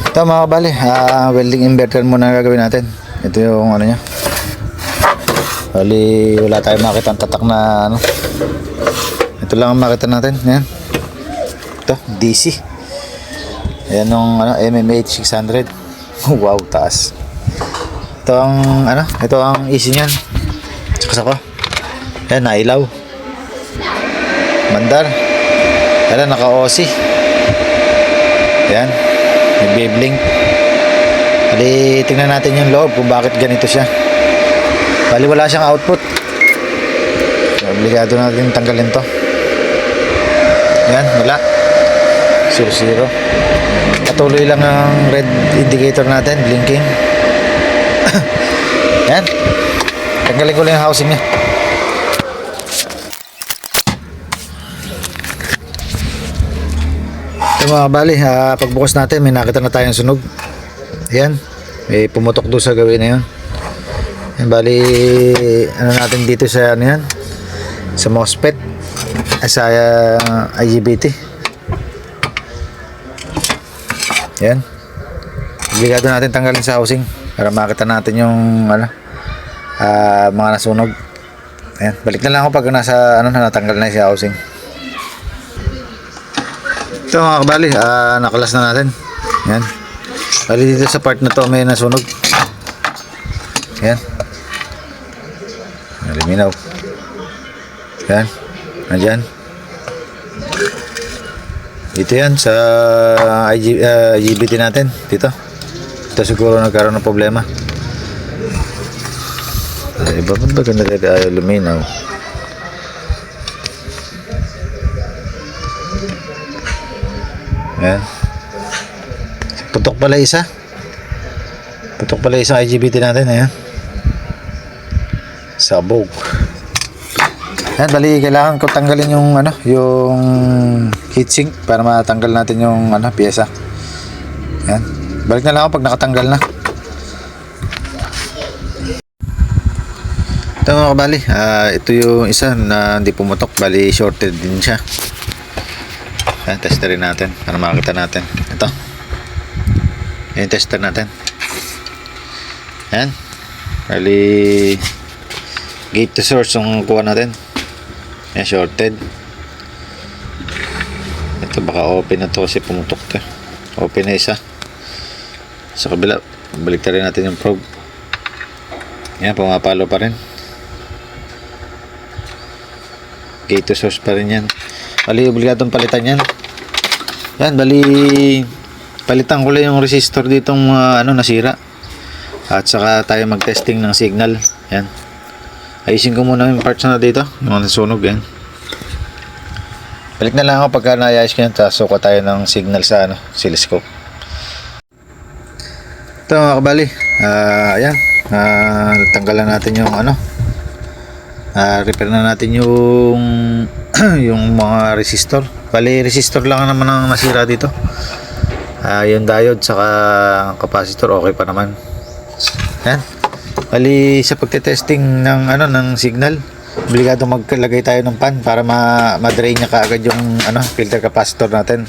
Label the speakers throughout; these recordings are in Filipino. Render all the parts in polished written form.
Speaker 1: Ito mga kabali, welding inverter muna gagawin natin. Ito yung ano nya. Bali, wala tayong makita ang tatak na ano. Ito lang ang makita natin. Yan. Ito, DC. Ayan yung ano, MMH 600. Wow, taas. Ito ang ano, ito ang easy niyan. Tsaka ko. Yan, nailaw. Mandar. Ayan, naka-OC. Ayan. Nagbe-blink. Bali, tingnan natin yung loob kung bakit ganito siya. Bali, wala siyang output. So, obligado natin tanggalin to. Ayan, wala. 0-0. Patuloy lang ang red indicator natin, blinking. Ayan. Tanggalin ko lang yung housing niya. Ito mga kabali, pagbukas natin may nakita na tayong sunog. Ayan, may pumutok doon sa gawin na yun. Ayan, bali ano natin dito sa ano yan, sa MOSFET, sa IGBT. Ayan, obligado natin tanggalin sa housing para makita natin yung ano, mga nasunog. Ayan, balik na lang ako pag nasa ano, natanggal na sa housing. Ito mga kabali, nakalas na natin. Ayan. Bali dito sa part na to may nasunog. Ayan. Liminaw. Ayan. Nandyan. Dito yan sa IGBT natin. Dito. Ito siguro nagkaroon ng problema. Iba pa ba ganda tayo luminaw? Ayan. Putok pala isa. Putok pala isang IGBT natin. Ayan. Sabog. Ayan, bali kailangan ko tanggalin yung ano, yung heatsink para matanggal natin yung ano, piyesa. Ayan. Balik na lang ako pag nakatanggal na. Ito mga kabali, ito yung isa na hindi pumutok, bali shorted din siya. Ayan, testerin natin para makita natin. Ito. Yung tester natin. Ayan. Bali gate to source yung kuha natin. Ayan, shorted. Ito baka open na to kasi pumutok to. Open na isa. Sa kabila, balik rin natin yung probe. Ayan, pumapalo pa rin. Gate to source pa rin yan. Bali, obligadong palitan yan. Yan, bali palitan ko lang yung resistor ditong ano, nasira. At saka tayo mag-testing ng signal. Yan. Ayusin ko muna yung parts na dito, yung mga nasunog yan. Balik na lang ako pagka naayos ko yan. Suka tayo ng signal sa ano, oscilloscope. Ito mga kabali. Ayan. Tanggalan natin yung ano. Repair na natin yung yung mga resistor. Bali resistor lang naman ang nasira dito. Yung diode saka capacitor okay pa naman. Yan. Bali sa pagte-testing ng ano, ng signal, obligado magkalagay tayo ng pan para ma-drain niya kaagad yung ano, filter capacitor natin.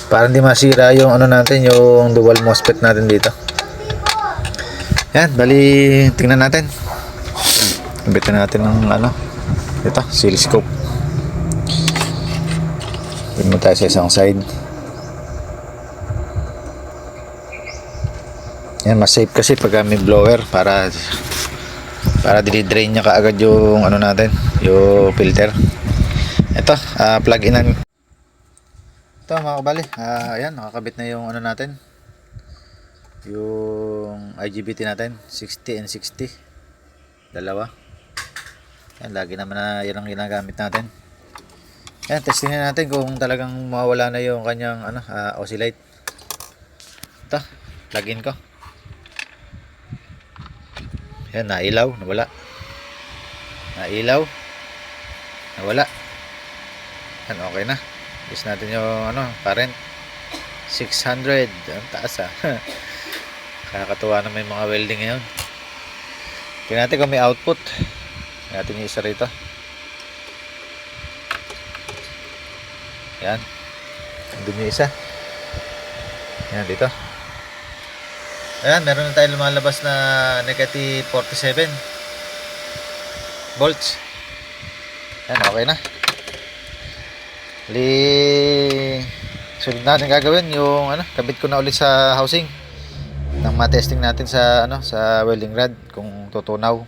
Speaker 1: Para hindi masira yung ano natin, yung dual MOSFET natin dito. Yan, bali tingnan natin. Ibitin natin ng ano, ito, oscilloscope. Tingnan mo tayo sa isang side. Yan, mas safe kasi pag may blower para dinidrain niya kaagad yung ano natin, yung filter. Ito, plug in. Ito mga kabali, ayan, nakakabit na yung ano natin, yung IGBT natin, 60 and 60. Dalawa. Yan, lagi naman na yan ang ginagamit natin. Yan, testing na natin kung talagang mawala na yung kanyang ano, oscillate. Ito, plug-in ko. Yan, nailaw, nawala. Nailaw, nawala. Yan, okay na. Use natin yung ano, current 600. Ang taas Kakatuwa na may mga welding ngayon. Tingnan natin kung may output. Natin yung isa rito. Yan. Andun yung isa. Ayan, dito. Ayan, meron na tayo lumalabas na negative 47 volts. Ayan, okay na. Sunod natin gagawin yung kabit ko na ulit sa housing nang ma-testing natin sa sa welding rod kung tutunaw.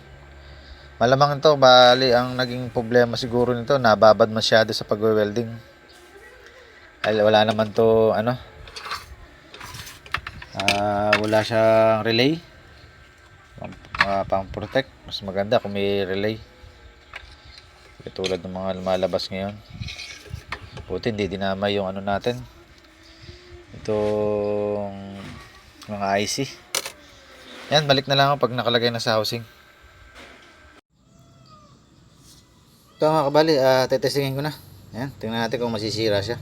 Speaker 1: Malamang ito, bali ang naging problema siguro nito, nababad masyado sa pagwe-welding. Ay wala naman to wala siyang relay pang protect. Mas maganda kung may relay, katulad ng mga lumalabas ngayon. Buti hindi dinamay yung natin, itong mga IC. Yan, balik na lang ako pag nakalagay na sa housing. Ito mga kabali, tetestingin ko na. Yan, tingnan natin kung masisira siya.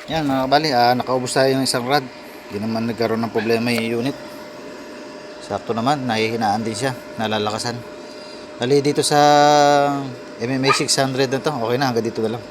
Speaker 1: Yan mga kabali, nakaubos tayo yung isang rod. Hindi naman nagkaroon ng problema yung unit. Sakto naman, nahihinaan din siya, nalalakasan. Dali dito sa MMA 600 na to, okay na, hanggang dito na lang.